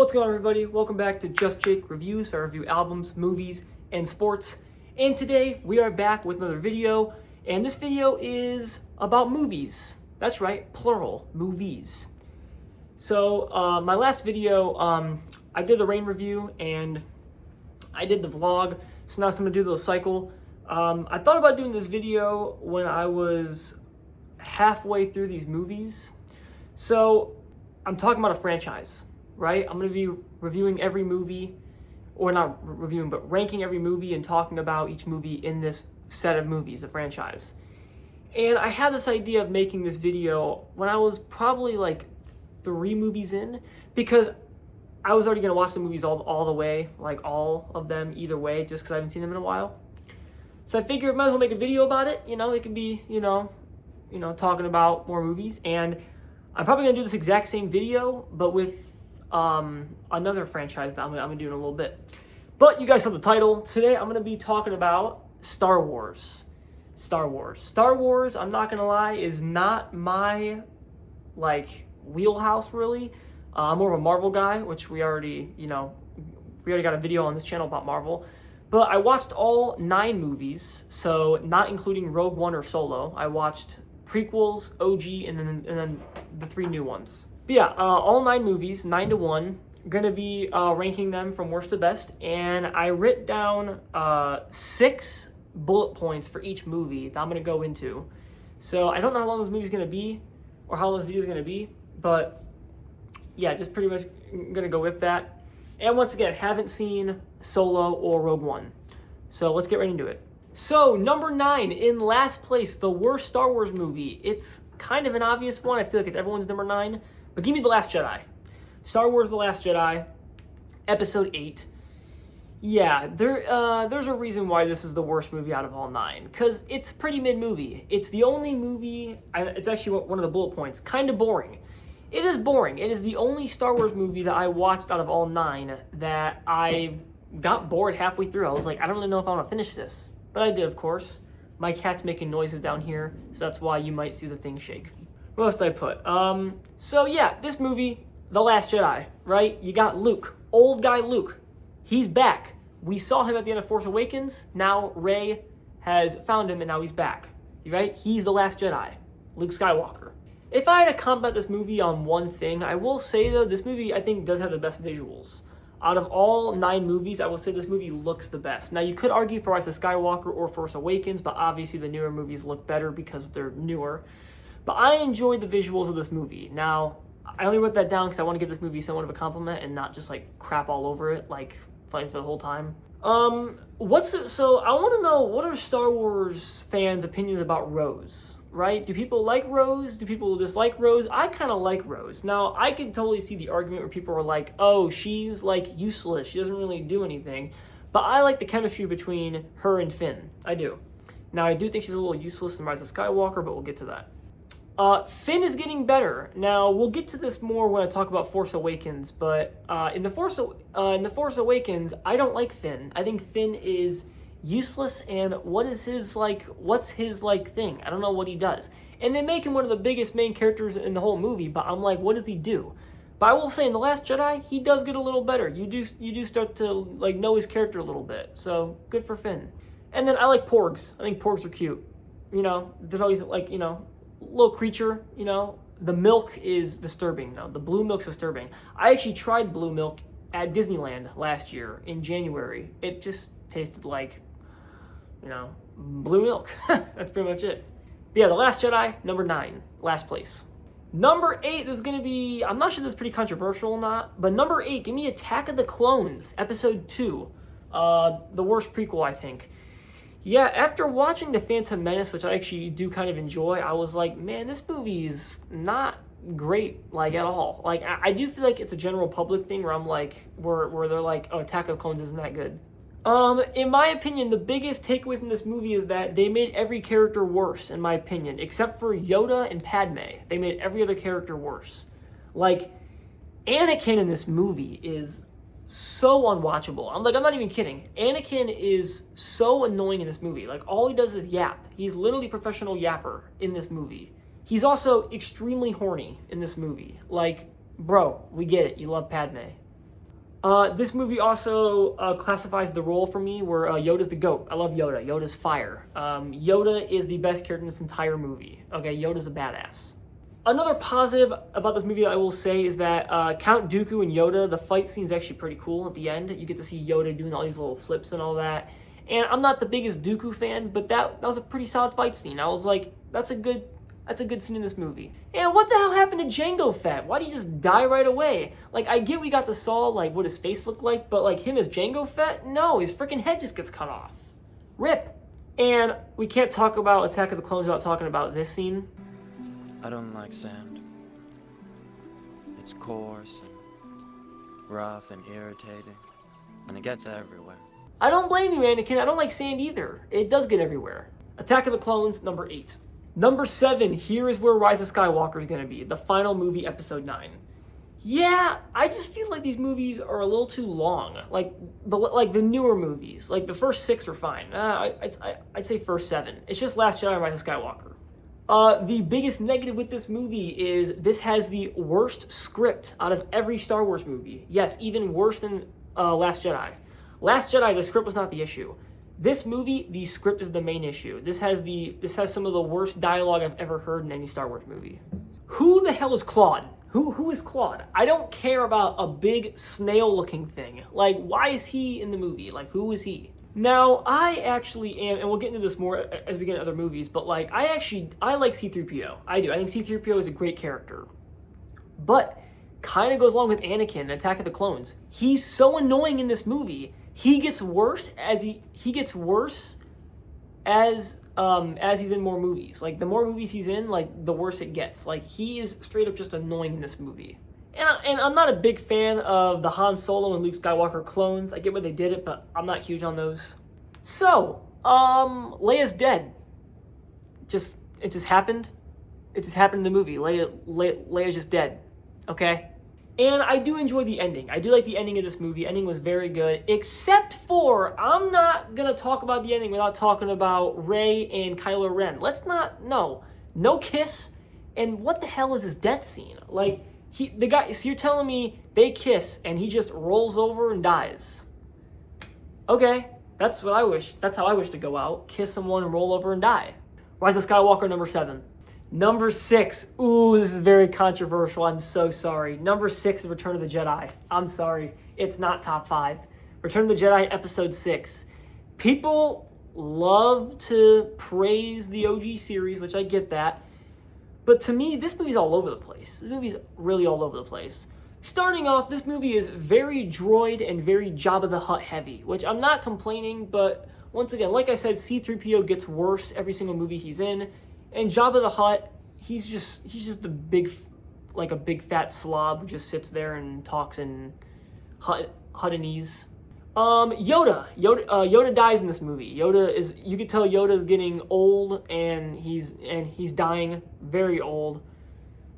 What's going on, everybody? Welcome back to Just Jake Reviews. I review albums, movies, and sports. And today we are back with another video, and this video is about movies. That's right, plural, movies. So my last video, I did the rain review and I did the vlog. So now I'm going to do the cycle. I thought about doing this video when I was halfway through these movies. So I'm talking about a franchise, right? I'm going to be reviewing every movie, or not reviewing, but ranking every movie and talking about each movie in this set of movies, the franchise. And I had this idea of making this video when I was probably like 3 movies in, because I was already going to watch the movies all the way, like all of them either way, just because I haven't seen them in a while. So I figured I might as well make a video about it. You know, it can be, you know, talking about more movies. And I'm probably going to do this exact same video, but with another franchise that I'm going to do in a little bit. But you guys saw the title. Today I'm going to be talking about Star Wars. Star Wars, I'm not going to lie, is not my, like, wheelhouse, really. I'm more of a Marvel guy, which we already got a video on this channel about Marvel. But I watched all 9 movies, so not including Rogue One or Solo. I watched prequels, OG, and then the 3 new ones. But yeah, all 9 movies, 9 to 1. Gonna be ranking them from worst to best, and I wrote down 6 bullet points for each movie that I'm gonna go into. So I don't know how long this movie's gonna be, or how long this video's gonna be, but yeah, just pretty much gonna go with that. And once again, haven't seen Solo or Rogue One, so let's get right into it. So number 9, in last place, the worst Star Wars movie. It's kind of an obvious one. I feel like it's everyone's number 9, but give me The Last Jedi. Star Wars The Last Jedi, Episode 8. Yeah, there's a reason why this is the worst movie out of all 9, because it's a pretty mid-movie. It's the only movie, it's actually one of the bullet points, kind of boring. It is boring. It is the only Star Wars movie that I watched out of all 9 that I got bored halfway through. I was like, I don't really know if I want to finish this. But I did, of course. My cat's making noises down here, so that's why you might see the thing shake. What else did I put? So yeah, this movie, The Last Jedi, right? You got Luke, old guy Luke. He's back. We saw him at the end of Force Awakens. Now Rey has found him, and now he's back. Right? He's the Last Jedi, Luke Skywalker. If I had to comment this movie on one thing, I will say, though, this movie, I think, does have the best visuals. Out of all 9 movies, I will say this movie looks the best. Now, you could argue for Rise of Skywalker or Force Awakens, but obviously the newer movies look better because they're newer. But I enjoyed the visuals of this movie. Now, I only wrote that down because I want to give this movie somewhat of a compliment and not just, like, crap all over it, like, for the whole time. So I want to know, what are Star Wars fans' opinions about Rose? Right? Do people like Rose? Do people dislike Rose? I kind of like Rose. Now, I can totally see the argument where people are like, oh, she's, like, useless. She doesn't really do anything. But I like the chemistry between her and Finn. I do. Now, I do think she's a little useless in Rise of Skywalker, but we'll get to that. Finn is getting better. Now, we'll get to this more when I talk about Force Awakens, but in the Force Awakens, I don't like Finn. I think Finn is useless, and what's his thing? I don't know what he does. And they make him one of the biggest main characters in the whole movie, but I'm like, what does he do? But I will say, in The Last Jedi, he does get a little better. You do start to, like, know his character a little bit, so good for Finn. And then I like porgs. I think porgs are cute. You know, they're always, like, you know, little creature, you know. The milk is disturbing, though. The blue milk's disturbing. I actually tried blue milk at Disneyland last year in January. It just tasted like, you know, blue milk. That's pretty much it. But yeah, The Last Jedi, number 9, last place. Number 8 is going to be, I'm not sure this is pretty controversial or not, but number 8, give me Attack of the Clones, Episode 2. The worst prequel, I think. Yeah, after watching The Phantom Menace, which I actually do kind of enjoy, I was like, man, this movie is not great, like, at all. Like, I do feel like it's a general public thing where I'm like, where they're like, oh, Attack of the Clones isn't that good. In my opinion, the biggest takeaway from this movie is that they made every character worse, in my opinion, except for Yoda and Padme. They made every other character worse. Like, Anakin in this movie is so unwatchable. I'm not even kidding. Anakin is so annoying in this movie. Like, all he does is yap. He's literally a professional yapper in this movie. He's also extremely horny in this movie. Like, bro, we get it. You love Padme. This movie also classifies the role for me where Yoda's the GOAT. I love Yoda. Yoda's fire. Yoda is the best character in this entire movie. Okay, Yoda's a badass. Another positive about this movie I will say is that Count Dooku and Yoda, the fight scene is actually pretty cool at the end. You get to see Yoda doing all these little flips and all that. And I'm not the biggest Dooku fan, but that was a pretty solid fight scene. I was like, that's a good scene in this movie. And what the hell happened to Jango Fett? Why did he just die right away? Like, I get we got to saw, like, what his face looked like, but, like, him as Jango Fett? No, his freaking head just gets cut off. Rip. And we can't talk about Attack of the Clones without talking about this scene. I don't like sand. It's coarse and rough and irritating, and it gets everywhere. I don't blame you, Anakin. I don't like sand either. It does get everywhere. Attack of the Clones, number 8. Number 7, here is where Rise of Skywalker is going to be. The final movie, episode 9. Yeah, I just feel like these movies are a little too long. Like the newer movies. Like, the first 6 are fine. I'd say first 7. It's just Last Jedi and Rise of Skywalker. The biggest negative with this movie is this has the worst script out of every Star Wars movie. Yes, even worse than Last Jedi. Last Jedi, the script was not the issue. This movie, the script is the main issue. This has some of the worst dialogue I've ever heard in any Star Wars movie. Who the hell is Claude? Who is Claude? I don't care about a big snail-looking thing. Like, why is he in the movie? Like, who is he? Now, I actually am, and we'll get into this more as we get into other movies, but, like, I like C-3PO. I do. I think C-3PO is a great character. But, kind of goes along with Anakin in Attack of the Clones. He's so annoying in this movie. He gets worse as he gets worse as he's in more movies. Like, the more movies he's in, like, the worse it gets. Like, he is straight up just annoying in this movie. And I'm not a big fan of the Han Solo and Luke Skywalker clones. I get why they did it, but I'm not huge on those. So, Leia's dead. It just happened. It just happened in the movie. Leia's just dead. Okay? And I do enjoy the ending. I do like the ending of this movie. Ending was very good. Except for, I'm not going to talk about the ending without talking about Rey and Kylo Ren. No kiss. And what the hell is his death scene? Like, so you're telling me they kiss and he just rolls over and dies. Okay, that's what I wish. That's how I wish to go out. Kiss someone and roll over and die. Rise of Skywalker, number 7. Number 6. Ooh, this is very controversial. I'm so sorry. Number 6 is Return of the Jedi. I'm sorry. It's not top 5. Return of the Jedi, episode 6. People love to praise the OG series, which I get that. But to me, this movie's all over the place. This movie's really all over the place. Starting off, this movie is very droid and very Jabba the Hutt heavy, which I'm not complaining, but once again, like I said, C-3PO gets worse every single movie he's in, and Jabba the Hutt, he's just a big fat slob who just sits there and talks in Huttonese. Yoda dies in this movie. You could tell Yoda's getting old and he's dying very old.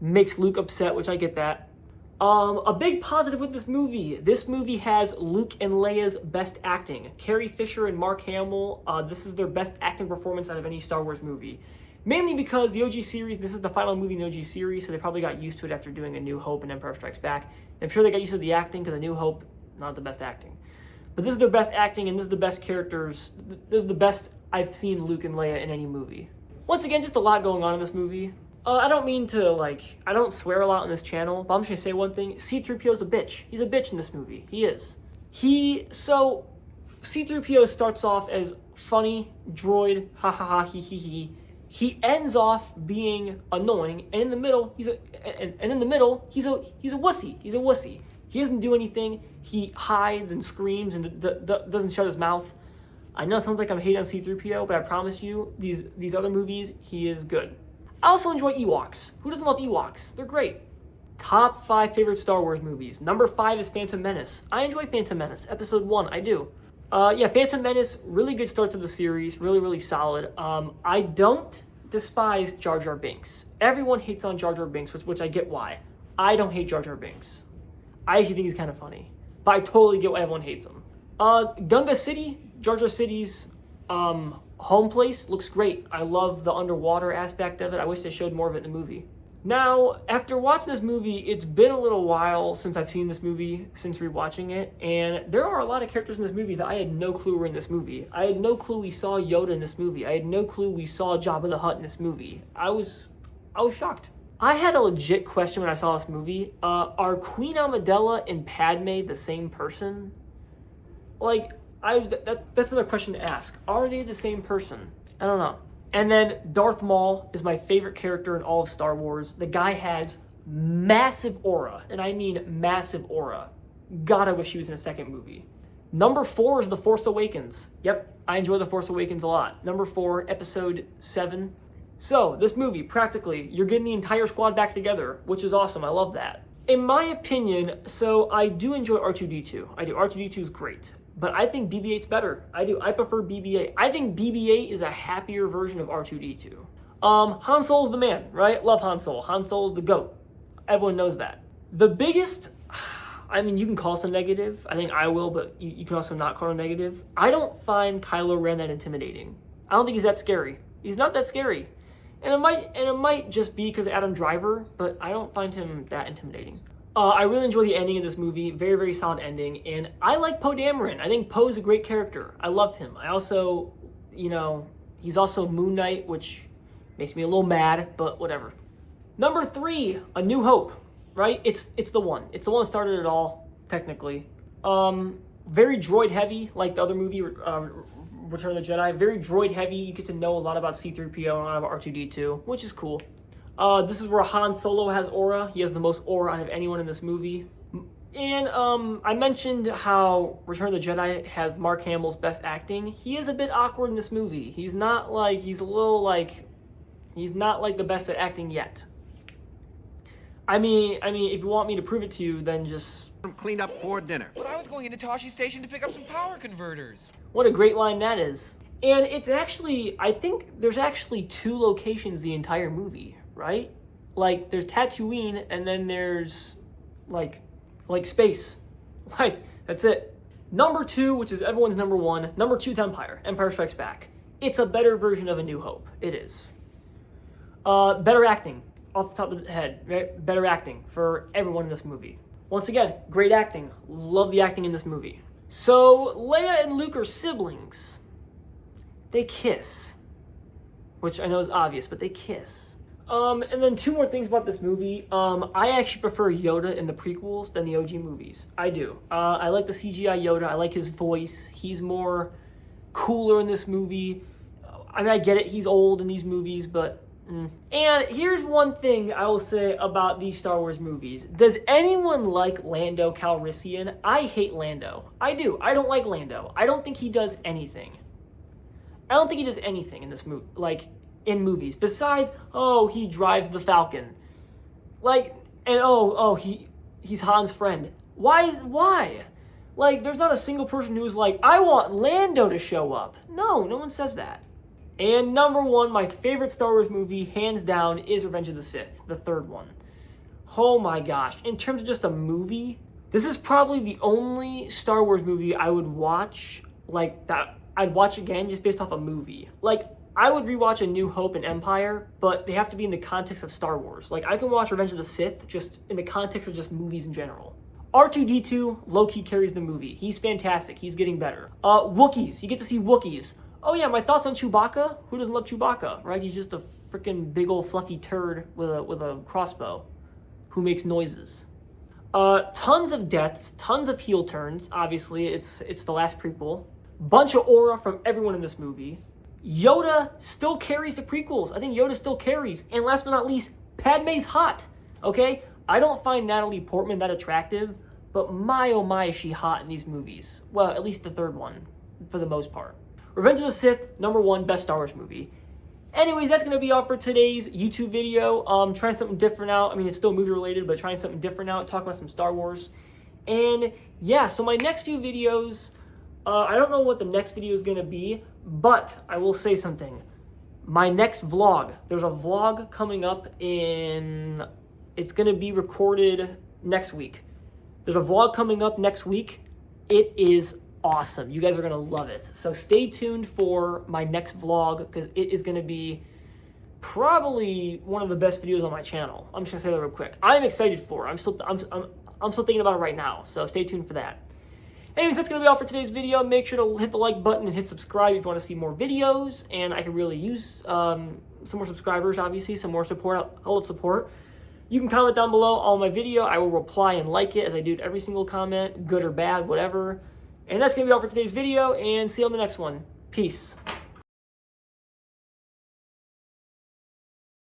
Makes Luke upset, which I get that. A big positive with this movie has Luke and Leia's best acting. Carrie Fisher and Mark Hamill, this is their best acting performance out of any Star Wars movie. Mainly because the OG series, this is the final movie in the OG series, so they probably got used to it after doing A New Hope and Empire Strikes Back. I'm sure they got used to the acting because A New Hope, not the best acting. But this is their best acting, and this is the best characters. This is the best I've seen Luke and Leia in any movie. Once again, just a lot going on in this movie. I don't mean to, I don't swear a lot on this channel, but I'm just going to say one thing. C-3PO's a bitch. He's a bitch in this movie. He is. So, C-3PO starts off as funny, droid, ha ha ha, he he he. He ends off being annoying, and in the middle, he's a wussy. He's a wussy. He doesn't do anything. He hides and screams and doesn't shut his mouth. I know it sounds like I'm hating on C-3PO, but I promise you, these other movies, he is good. I also enjoy Ewoks. Who doesn't love Ewoks? They're great. Top 5 favorite Star Wars movies. Number 5 is Phantom Menace. I enjoy Phantom Menace. Episode 1, I do. Phantom Menace, really good start to the series. Really, really solid. I don't despise Jar Jar Binks. Everyone hates on Jar Jar Binks, which I get why. I don't hate Jar Jar Binks. I actually think he's kind of funny. But I totally get why everyone hates him. Gunga City, Jar Jar City's home place, looks great. I love the underwater aspect of it. I wish they showed more of it in the movie. Now, after watching this movie, it's been a little while since I've seen this movie, since rewatching it, and there are a lot of characters in this movie that I had no clue were in this movie. I had no clue we saw Yoda in this movie. I had no clue we saw Jabba the Hutt in this movie. I was shocked. I had a legit question when I saw this movie. Are Queen Amidala and Padme the same person? Like, that's another question to ask. Are they the same person? I don't know. And then Darth Maul is my favorite character in all of Star Wars. The guy has massive aura, and I mean massive aura. God, I wish he was in a second movie. Number 4 is The Force Awakens. Yep, I enjoy The Force Awakens a lot. Number 4, Episode 7. So, this movie, practically, you're getting the entire squad back together, which is awesome. I love that. In my opinion, so I do enjoy R2-D2. I do. R2-D2 is great. But I think BB-8's better. I do. I prefer BB-8. I think BB-8 is a happier version of R2-D2. Han Solo's the man, right? Love Han Solo. Han Solo's the GOAT. Everyone knows that. The biggest, I mean, you can call this a negative. I think I will, but you can also not call it a negative. I don't find Kylo Ren that intimidating. I don't think he's that scary. He's not that scary. And it might just be because of Adam Driver, but I don't find him that intimidating. I really enjoy the ending of this movie. Very, very solid ending. And I like Poe Dameron. I think Poe's a great character. I love him. I also, he's also Moon Knight, which makes me a little mad, but whatever. Number 3, A New Hope, right? It's the one. It's the one that started it all, technically. Very droid heavy, like the other movie, Return of the Jedi. Very droid heavy. You get to know a lot about C-3PO and a lot about R2-D2, which is cool. This is where Han Solo has aura. He has the most aura out of anyone in this movie. And I mentioned how Return of the Jedi has Mark Hamill's best acting. He is a bit awkward in this movie. He's not like the best at acting yet. I mean, if you want me to prove it to you, then just cleaned up for dinner. But I was going into Toshi Station to pick up some power converters. What a great line that is. And it's actually, I think there's actually 2 locations the entire movie, right? Like, there's Tatooine, and then there's, like space. Like, that's it. Number 2, which is everyone's number 1, number 2 is Empire Strikes Back. It's a better version of A New Hope. It is. Better acting, off the top of the head, right? Better acting for everyone in this movie. Once again, great acting. Love the acting in this movie. So, Leia and Luke are siblings. They kiss. Which I know is obvious, but they kiss. And then 2 more things about this movie. I actually prefer Yoda in the prequels than the OG movies. I do. I like the CGI Yoda. I like his voice. He's more cooler in this movie. I mean, I get it. He's old in these movies, but... And here's one thing I will say about these Star Wars movies. Does anyone like Lando Calrissian? I hate Lando. I do. I don't like Lando. I don't think he does anything. I don't think he does anything in this movie, like, in movies. Besides, he drives the Falcon. Like, and he's Han's friend. Why? Like, there's not a single person who's like, I want Lando to show up. No one says that. And number 1, my favorite Star Wars movie, hands down, is Revenge of the Sith, the 3rd one. Oh my gosh. In terms of just a movie, this is probably the only Star Wars movie I would watch, like, that I'd watch again just based off a movie. Like, I would rewatch A New Hope and Empire, but they have to be in the context of Star Wars. Like, I can watch Revenge of the Sith just in the context of just movies in general. R2-D2 low-key carries the movie. He's fantastic. He's getting better. Wookiees. You get to see Wookiees. Oh yeah, my thoughts on Chewbacca? Who doesn't love Chewbacca, right? He's just a freaking big old fluffy turd with a crossbow who makes noises. Tons of deaths, tons of heel turns. Obviously, it's the last prequel. Bunch of aura from everyone in this movie. Yoda still carries the prequels. I think Yoda still carries. And last but not least, Padme's hot. Okay? I don't find Natalie Portman that attractive, but my oh my is she hot in these movies. Well, at least the 3rd one, for the most part. Revenge of the Sith, number 1, best Star Wars movie. Anyways, that's going to be all for today's YouTube video. Trying something different out. I mean, it's still movie related, but trying something different out. Talking about some Star Wars. And yeah, so my next few videos, I don't know what the next video is going to be, but I will say something. My next vlog, there's a vlog coming up it's going to be recorded next week. There's a vlog coming up next week. It is awesome. You guys are going to love it. So stay tuned for my next vlog because it is going to be probably one of the best videos on my channel. I'm just gonna say that real quick. I'm excited for it. I'm still thinking about it right now, so stay tuned for that. Anyways, that's gonna be all for today's video. Make sure to hit the like button and hit subscribe if you want to see more videos, and I could really use some more subscribers, obviously, some more support. I love support. You can comment down below on my video. I will reply and like it, as I do to every single comment, good or bad, whatever. And that's gonna be all for today's video, and see you on the next one. Peace.